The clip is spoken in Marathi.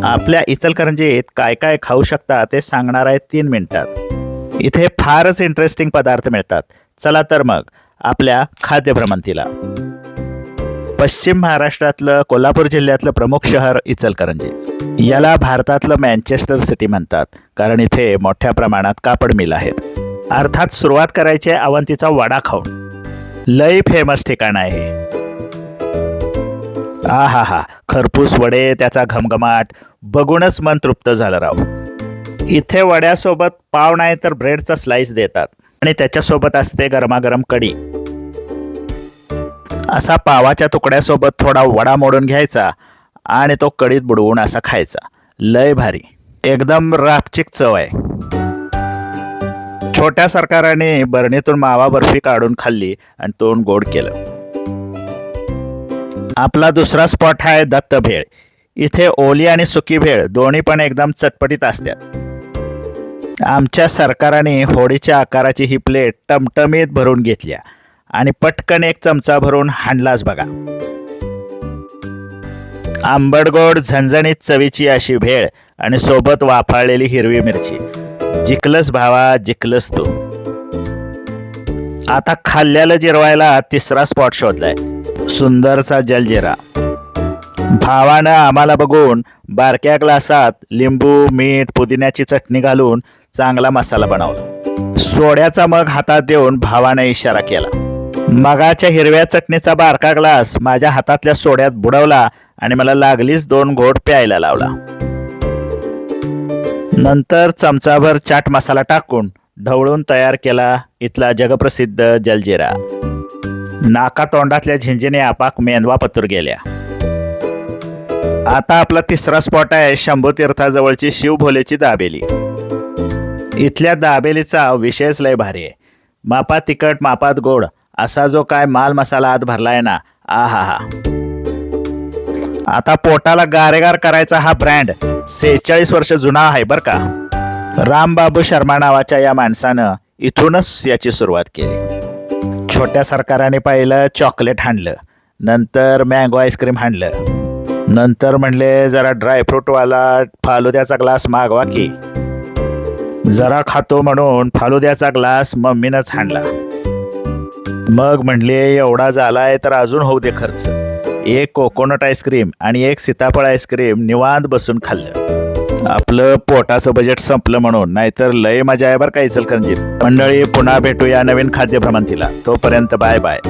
आपल्या इचलकरंजीत काय काय खाऊ शकता ते सांगणार आहे 3 मिनिटात. इथे फारच इंटरेस्टिंग पदार्थ मिळतात. चला तर मग आपल्या खाद्य भ्रमंतीला. पश्चिम महाराष्ट्रातलं कोल्हापूर जिल्ह्यातलं प्रमुख शहर इचलकरंजी. याला भारतातलं मँचेस्टर सिटी म्हणतात, कारण इथे मोठ्या प्रमाणात कापड मिल आहेत. अर्थात सुरुवात करायची आहे अवंतीचा वडा खाऊन. लई फेमस ठिकाण आहे. हा हा, खरपूस वडे, त्याचा घमघमाट बघूनच मन तृप्त झालं राव. इथे वड्यासोबत पाव नाही तर ब्रेडचा स्लाइस देतात आणि त्याच्यासोबत असते गरमागरम कढी. असा पावाच्या तुकड्यासोबत थोडा वडा मोडून घ्यायचा आणि तो कढीत बुडवून असा खायचा. लय भारी, एकदम रापचिक चव आहे. छोट्या सरकाराने बरणीतून मावा बर्फी काढून खाल्ली आणि तोंड गोड केलं. आपला दुसरा स्पॉट आहे दत्त भेळ. इथे ओली आणि सुकी भेळ दोन्ही पण एकदम चटपटीत असतात. आमच्या सरकाराने होडीच्या आकाराची ही प्लेट टमटमीत भरून घेतल्या आणि पटकन एक चमचा भरून हाणलाच बघा. आंबटगोड झणझणीत चवीची अशी भेळ आणि सोबत वाफाळलेली हिरवी मिरची. जिंकलंस भावा, जिंकलंस तू. आता खाल्ल्याला जिरवायला तिसरा स्पॉट शोधलाय, सुंदरचा जलजिरा. भावानं आम्हाला बघून बारक्या ग्लासात लिंबू, मीठ, पुदिन्याची चटणी घालून चांगला मसाला बनवला. सोड्याचा मग हातात देऊन भावानं इशारा केला. मगाच्या हिरव्या चटणीचा बारका ग्लास माझ्या हातातल्या सोड्यात बुडवला आणि मला लागलीच 2 घोट प्यायला लावला. नंतर चमचाभर चाट मसाला टाकून ढवळून तयार केला इथला जगप्रसिद्ध जलजिरा. नाका तोंडातल्या झिंजिने आपाक मेंदवा पतूर गेल्या. आता आपला तिसरा स्पॉट आहे शंभूतीर्थाजवळची शिवभोलेची दाबेली. इथल्या दाबेलीचा विषयच लय भारी आहे. मापात तिखट, मापात गोड असा जो काय माल मसाला आत भरलाय ना, आहा हा. आता पोटाला गारेगार करायचा हा ब्रँड 46 वर्ष जुना आहे बरं का. रामबाबू शर्मा नावाच्या या माणसानं इथूनच याची सुरुवात केली. छोट्या सरकाराने पहिलं चॉकलेट हाणलं, नंतर मँगो आईस्क्रीम हाणलं, नंतर म्हणले जरा ड्रायफ्रूटवाला फालुद्याचा ग्लास मागवा की. जरा खातो म्हणून फालुद्याचा ग्लास मम्मीनंच हाणला. मग म्हणले एवढा झालाय तर अजून होऊ दे खर्च. एक कोकोनट आईस्क्रीम आणि एक सीताफळ आईस्क्रीम निवांत बसून खाल्लं. आपलं पोटाचं बजेट संपलं म्हणून, नाहीतर लय मजा आहे बरं का इचलकरंजीत. मंडळी, पुन्हा भेटूया नवीन खाद्य भ्रमंतीला. तोपर्यंत बाय बाय.